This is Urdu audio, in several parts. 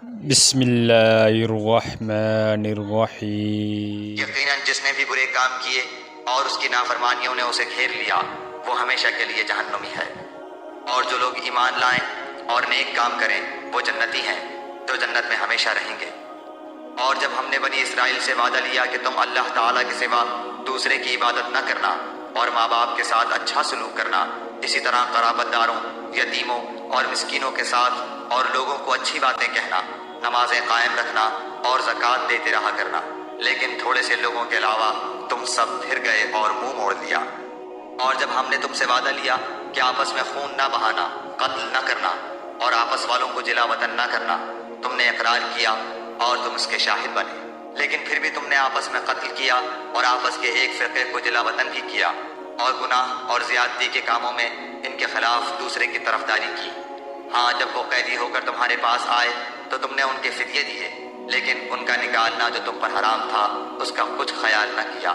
بسم اللہ الرحمن الرحیم۔ یقیناً جس نے بھی برے کام کیے اور اس کی نافرمانیوں نے اسے گھیر لیا وہ ہمیشہ کے لیے جہنمی ہے، اور جو لوگ ایمان لائیں اور نیک کام کریں وہ جنتی ہیں جو جنت میں ہمیشہ رہیں گے۔ اور جب ہم نے بنی اسرائیل سے وعدہ لیا کہ تم اللہ تعالیٰ کے سوا دوسرے کی عبادت نہ کرنا اور ماں باپ کے ساتھ اچھا سلوک کرنا، اسی طرح قرابت داروں، یتیموں اور مسکینوں کے ساتھ اور لوگوں کو اچھی باتیں کہنا، نمازیں قائم رکھنا اور زکوٰۃ دیتے رہا کرنا، لیکن تھوڑے سے لوگوں کے علاوہ تم سب پھر گئے اور منہ موڑ لیا۔ اور جب ہم نے تم سے وعدہ لیا کہ آپس میں خون نہ بہانا، قتل نہ کرنا اور آپس والوں کو جلا وطن نہ کرنا، تم نے اقرار کیا اور تم اس کے شاہد بنے، لیکن پھر بھی تم نے آپس میں قتل کیا اور آپس کے ایک فرقے کو جلا وطن بھی کیا، اور گناہ اور زیادتی کے کاموں میں ان کے خلاف دوسرے کی طرفداری کی۔ ہاں، جب وہ قیدی ہو کر تمہارے پاس آئے تو تم نے ان کے فدیے دیے، لیکن ان کا نکالنا جو تم پر حرام تھا اس کا کچھ خیال نہ کیا۔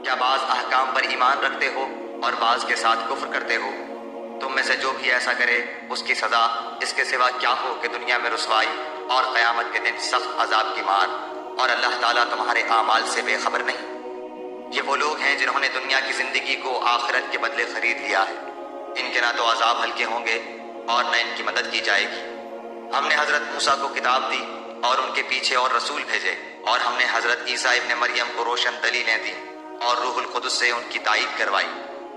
کیا بعض احکام پر ایمان رکھتے ہو اور بعض کے ساتھ کفر کرتے ہو؟ تم میں سے جو بھی ایسا کرے اس کی سزا اس کے سوا کیا ہو کہ دنیا میں رسوائی اور قیامت کے دن سخت عذاب کی مار، اور اللہ تعالیٰ تمہارے اعمال سے بے خبر نہیں۔ یہ وہ لوگ ہیں جنہوں نے دنیا کی زندگی کو آخرت کے بدلے خرید لیا ہے، ان کے نہ تو عذاب ہلکے ہوں گے اور نہ ان کی مدد کی جائے گی۔ ہم نے حضرت موسیٰ کو کتاب دی اور ان کے پیچھے اور رسول بھیجے، اور ہم نے حضرت عیسیٰ ابن مریم کو روشن دلیلیں دی اور روح القدس سے ان کی تائید کروائی،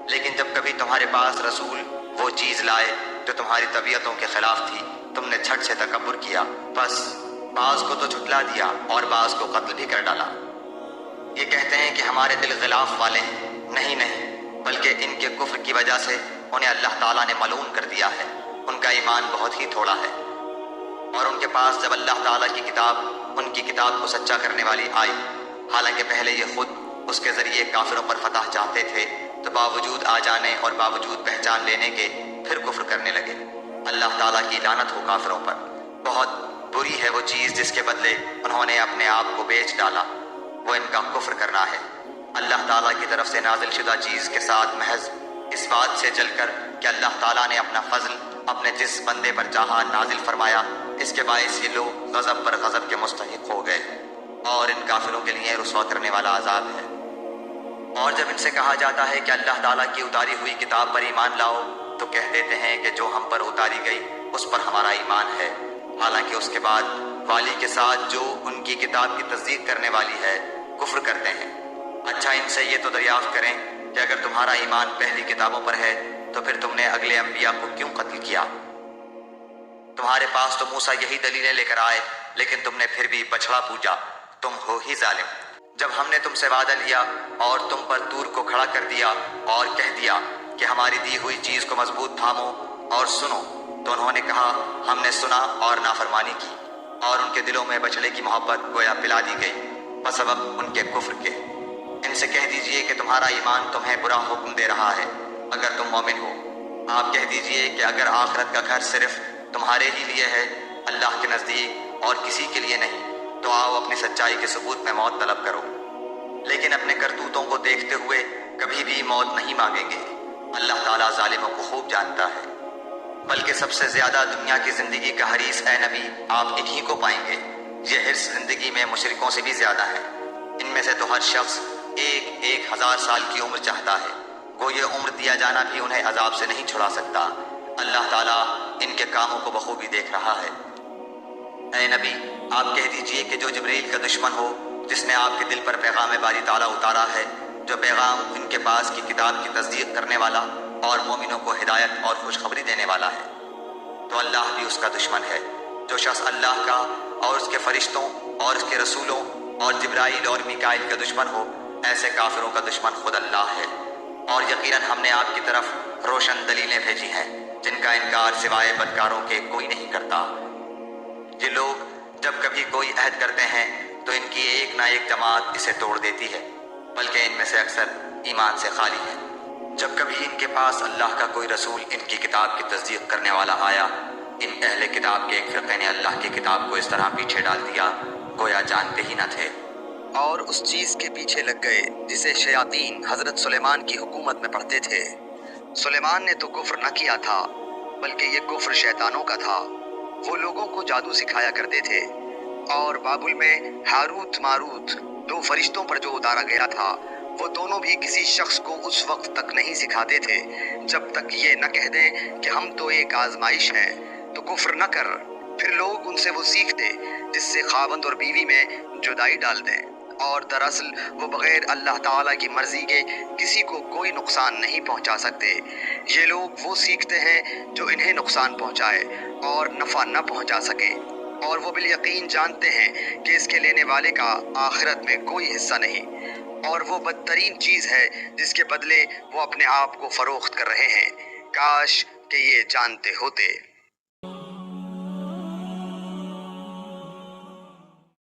لیکن جب کبھی تمہارے پاس رسول وہ چیز لائے جو تمہاری طبیعتوں کے خلاف تھی، تم نے جھٹ سے تکبر کیا، بس بعض کو تو جھٹلا دیا اور بعض کو قتل بھی کر ڈالا۔ یہ کہتے ہیں کہ ہمارے دل غلاف والے ہیں، نہیں، بلکہ ان کے کفر کی وجہ سے انہیں اللہ تعالیٰ نے ملعون کر دیا ہے، ان کا ایمان بہت ہی تھوڑا ہے۔ اور ان کے پاس جب اللہ تعالیٰ کی کتاب ان کی کتاب کو سچا کرنے والی آئی، حالانکہ پہلے یہ خود اس کے ذریعے کافروں پر فتح چاہتے تھے، تو باوجود آ جانے اور باوجود پہچان لینے کے پھر کفر کرنے لگے۔ اللہ تعالیٰ کی لعنت ہو کافروں پر، بہت بری ہے وہ چیز جس کے بدلے انہوں نے اپنے آپ کو بیچ ڈالا، وہ ان کا کفر کرنا ہے۔ اللہ تعالیٰ کی طرف سے نازل شدہ چیز کے ساتھ محض اس بات سے چل کر کہ اللہ تعالیٰ نے اپنا فضل اپنے جس بندے پر چاہا نازل فرمایا، اس کے باعث یہ لوگ غضب پر غضب کے مستحق ہو گئے، اور ان کافروں کے لیے رسوا کرنے والا عذاب ہے۔ اور جب ان سے کہا جاتا ہے کہ اللہ تعالیٰ کی اتاری ہوئی کتاب پر ایمان لاؤ، تو کہہ دیتے ہیں کہ جو ہم پر اتاری گئی اس پر ہمارا ایمان ہے، حالانکہ اس کے بعد والی کے ساتھ جو ان کی کتاب کی تصدیق کرنے والی ہے کفر کرتے ہیں۔ اچھا، ان سے یہ تو دریافت کریں کہ اگر تمہارا ایمان پہلی کتابوں پر ہے تو پھر تم نے اگلے انبیاء کو کیوں قتل کیا؟ تمہارے پاس تو موسیٰ یہی دلیلیں لے کر آئے، لیکن تم نے پھر بھی بچھڑا پوجا، تم ہو ہی ظالم۔ جب ہم نے تم سے وعدہ لیا اور تم پر طور کو کھڑا کر دیا اور کہہ دیا کہ ہماری دی ہوئی چیز کو مضبوط تھامو اور سنو، تو انہوں نے کہا ہم نے سنا اور نافرمانی کی، اور ان کے دلوں میں بچھڑے کی محبت گویا پلا دی گئی بسبب ان کے کفر کے۔ ان سے کہہ دیجئے کہ تمہارا ایمان تمہیں برا حکم دے رہا ہے اگر تم مومن ہو۔ آپ کہہ دیجئے کہ اگر آخرت کا گھر صرف تمہارے ہی لیے ہے، اللہ کے نزدیک اور کسی کے لیے نہیں، تو آؤ اپنی سچائی کے ثبوت میں موت طلب کرو، لیکن اپنے کرتوتوں کو دیکھتے ہوئے کبھی بھی موت نہیں مانگیں گے۔ اللہ تعالیٰ ظالموں کو خوب جانتا ہے۔ بلکہ سب سے زیادہ دنیا کی زندگی کا حریص اے نبی آپ انہی کو پائیں گے۔ یہ حرص زندگی میں مشرکوں سے بھی زیادہ ہے۔ ان میں سے تو ہر شخص 1000 سال کی عمر چاہتا ہے، گو یہ عمر دیا جانا بھی انہیں عذاب سے نہیں چھڑا سکتا۔ اللہ تعالیٰ ان کے کاموں کو بخوبی دیکھ رہا ہے۔ اے نبی آپ کہہ دیجئے کہ جو جبریل کا دشمن ہو، جس نے آپ کے دل پر پیغام باری تعالیٰ اتارا ہے، جو پیغام ان کے پاس کی کتاب کی تصدیق کرنے والا اور مومنوں کو ہدایت اور خوشخبری دینے والا ہے، تو اللہ بھی اس کا دشمن ہے۔ جو شخص اللہ کا اور اس کے فرشتوں اور اس کے رسولوں اور جبرائیل اور میکائیل کا دشمن ہو، ایسے کافروں کا دشمن خود اللہ ہے۔ اور یقیناً ہم نے آپ کی طرف روشن دلیلیں بھیجی ہیں جن کا انکار سوائے بدکاروں کے کوئی نہیں کرتا۔ یہ لوگ جب کبھی کوئی عہد کرتے ہیں تو ان کی ایک نہ ایک جماعت اسے توڑ دیتی ہے، بلکہ ان میں سے اکثر ایمان سے خالی ہیں۔ جب کبھی ان کے پاس اللہ کا کوئی رسول ان کی کتاب کی تصدیق کرنے والا آیا، ان اہل کتاب کے ایک فرقے نے اللہ کی کتاب کو اس طرح پیچھے ڈال دیا گویا جانتے ہی نہ تھے، اور اس چیز کے پیچھے لگ گئے جسے شیاطین حضرت سلیمان کی حکومت میں پڑھتے تھے۔ سلیمان نے تو کفر نہ کیا تھا، بلکہ یہ کفر شیطانوں کا تھا، وہ لوگوں کو جادو سکھایا کرتے تھے، اور بابل میں ہاروت ماروت دو فرشتوں پر جو اتارا گیا تھا، وہ دونوں بھی کسی شخص کو اس وقت تک نہیں سکھاتے تھے جب تک یہ نہ کہہ دیں کہ ہم تو ایک آزمائش ہیں، تو کفر نہ کر۔ پھر لوگ ان سے وہ سیکھتے جس سے خاوند اور بیوی میں جدائی ڈال دیں، اور دراصل وہ بغیر اللہ تعالیٰ کی مرضی کے کسی کو کوئی نقصان نہیں پہنچا سکتے۔ یہ لوگ وہ سیکھتے ہیں جو انہیں نقصان پہنچائے اور نفع نہ پہنچا سکے، اور وہ بالیقین جانتے ہیں کہ اس کے لینے والے کا آخرت میں کوئی حصہ نہیں، اور وہ بدترین چیز ہے جس کے بدلے وہ اپنے آپ کو فروخت کر رہے ہیں۔ کاش کہ یہ جانتے ہوتے۔